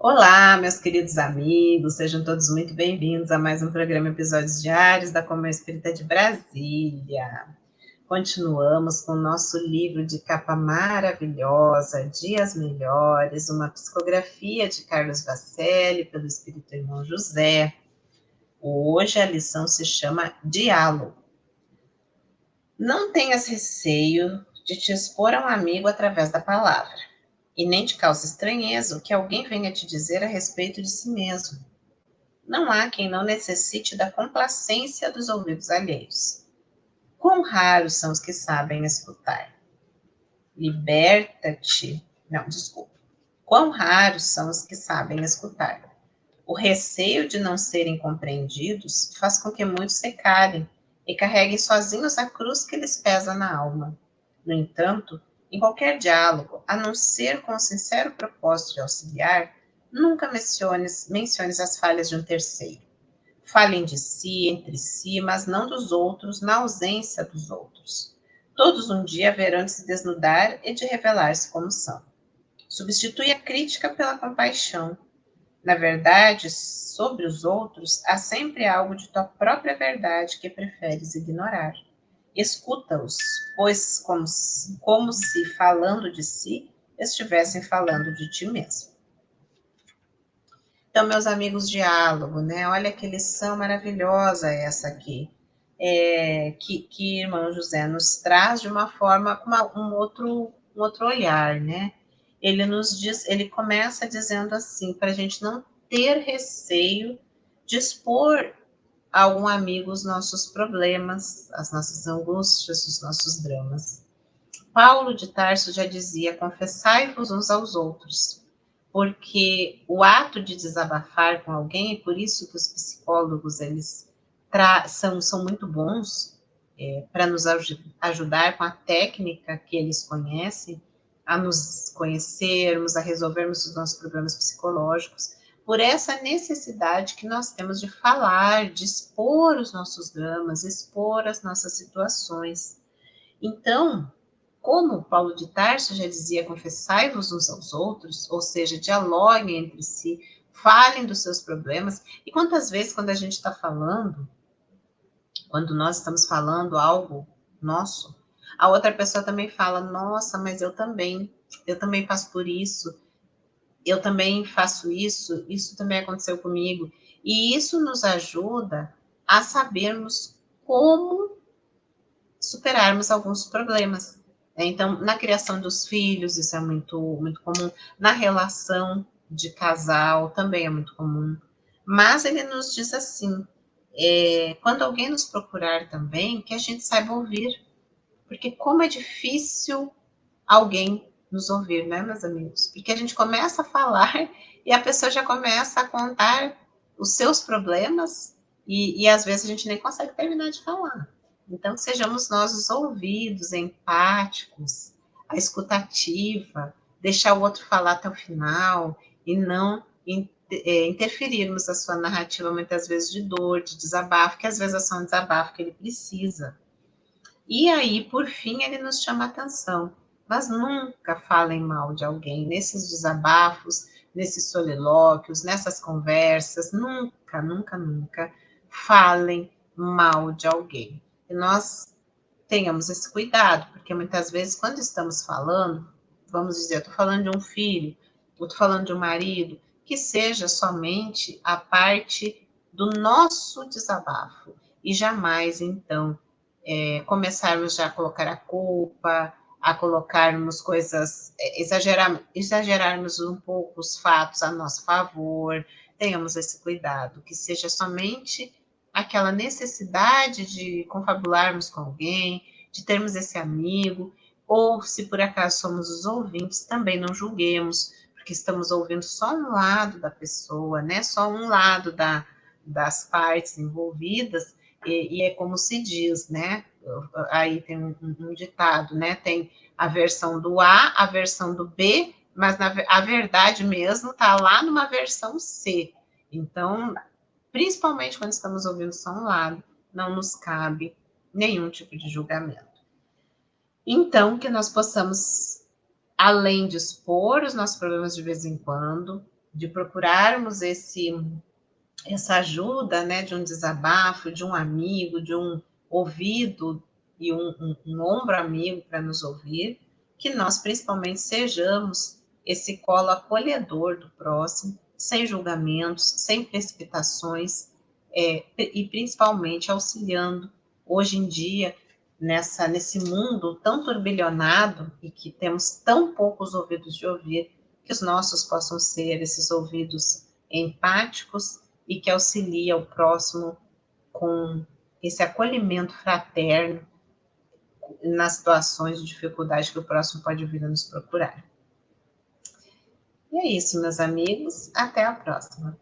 Olá, meus queridos amigos, sejam todos muito bem-vindos a mais um programa Episódios Diários da Comunhão Espírita de Brasília. Continuamos com o nosso livro de capa maravilhosa, Dias Melhores, uma psicografia de Carlos Bacelli pelo Espírito Irmão José. Hoje a lição se chama Diálogo. Não tenhas receio de te expor a um amigo através da palavra, e nem te cause estranheza o que alguém venha te dizer a respeito de si mesmo. Não há quem não necessite da complacência dos ouvidos alheios. Quão raros são os que sabem escutar. Liberta-te. Não, desculpa. Quão raros são os que sabem escutar. O receio de não serem compreendidos faz com que muitos se calem e carreguem sozinhos a cruz que lhes pesa na alma. No entanto, em qualquer diálogo, a não ser com o sincero propósito de auxiliar, nunca menciones as falhas de um terceiro. Falem de si, entre si, mas não dos outros, na ausência dos outros. Todos um dia haverão de se desnudar e de revelar-se como são. Substitui a crítica pela compaixão. Na verdade, sobre os outros, há sempre algo de tua própria verdade que preferes ignorar. Escuta-os, pois como se falando de si, estivessem falando de ti mesmo. Então, meus amigos, diálogo, né? Olha que lição maravilhosa essa aqui, que irmão José nos traz de uma forma, com um outro olhar, né? Ele nos diz, ele começa dizendo assim, para a gente não ter receio de expor a algum amigo os nossos problemas, as nossas angústias, os nossos dramas. Paulo de Tarso já dizia: confessai-vos uns aos outros, porque o ato de desabafar com alguém, e por isso que os psicólogos eles são muito bons para nos ajudar com a técnica que eles conhecem, a nos conhecermos, a resolvermos os nossos problemas psicológicos, por essa necessidade que nós temos de falar, de expor os nossos dramas, expor as nossas situações. Então, como Paulo de Tarso já dizia, confessai-vos uns aos outros, ou seja, dialoguem entre si, falem dos seus problemas. E quantas vezes, quando nós estamos falando algo nosso, a outra pessoa também fala: nossa, mas eu também passo por isso, eu também faço isso, isso também aconteceu comigo. E isso nos ajuda a sabermos como superarmos alguns problemas. Então, na criação dos filhos, isso é muito comum. Na relação de casal, também é muito comum. Mas ele nos diz assim, quando alguém nos procurar também, que a gente saiba ouvir. Porque como é difícil alguém nos ouvir, né, meus amigos? Porque a gente começa a falar e a pessoa já começa a contar os seus problemas e às vezes a gente nem consegue terminar de falar. Então, sejamos nós os ouvidos, empáticos, a escutativa, deixar o outro falar até o final e não interferirmos a sua narrativa, muitas vezes de dor, de desabafo, que às vezes é só um desabafo que ele precisa. E aí, por fim, ele nos chama a atenção. Mas nunca falem mal de alguém nesses desabafos, nesses solilóquios, nessas conversas. Nunca, nunca, nunca falem mal de alguém. E nós tenhamos esse cuidado, porque muitas vezes, quando estamos falando, vamos dizer, eu estou falando de um filho, eu estou falando de um marido, que seja somente a parte do nosso desabafo. E jamais, então, começarmos já a colocar a culpa, a colocarmos coisas, exagerarmos um pouco os fatos a nosso favor, tenhamos esse cuidado, que seja somente aquela necessidade de confabularmos com alguém, de termos esse amigo, ou se por acaso somos os ouvintes, também não julguemos, porque estamos ouvindo só um lado da pessoa, né? Só um lado das partes envolvidas, e é como se diz, né? Aí tem um ditado, né? Tem a versão do A, a versão do B, mas a verdade mesmo está lá numa versão C. Então, principalmente quando estamos ouvindo só um lado, não nos cabe nenhum tipo de julgamento. Então, que nós possamos, além de expor os nossos problemas de vez em quando, de procurarmos essa ajuda, né, de um desabafo, de um amigo, de um ouvido e um ombro amigo para nos ouvir, que nós principalmente sejamos esse colo acolhedor do próximo, sem julgamentos, sem precipitações, e principalmente auxiliando hoje em dia nesse mundo tão turbilhonado e que temos tão poucos ouvidos de ouvir, que os nossos possam ser esses ouvidos empáticos e que auxilia o próximo com esse acolhimento fraterno nas situações de dificuldade que o próximo pode vir a nos procurar. E é isso, meus amigos. Até a próxima.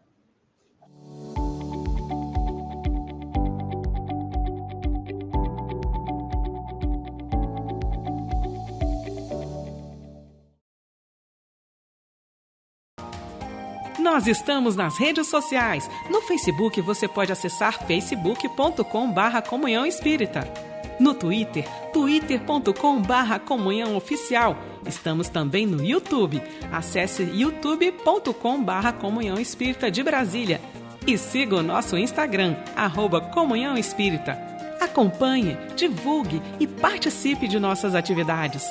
Nós estamos nas redes sociais. No Facebook você pode acessar facebook.com/Comunhão Espírita. No Twitter, twitter.com/Comunhão Oficial. Estamos também no YouTube. Acesse youtube.com/Comunhão Espírita de Brasília. E siga o nosso Instagram, @Comunhão Espírita. Acompanhe, divulgue e participe de nossas atividades.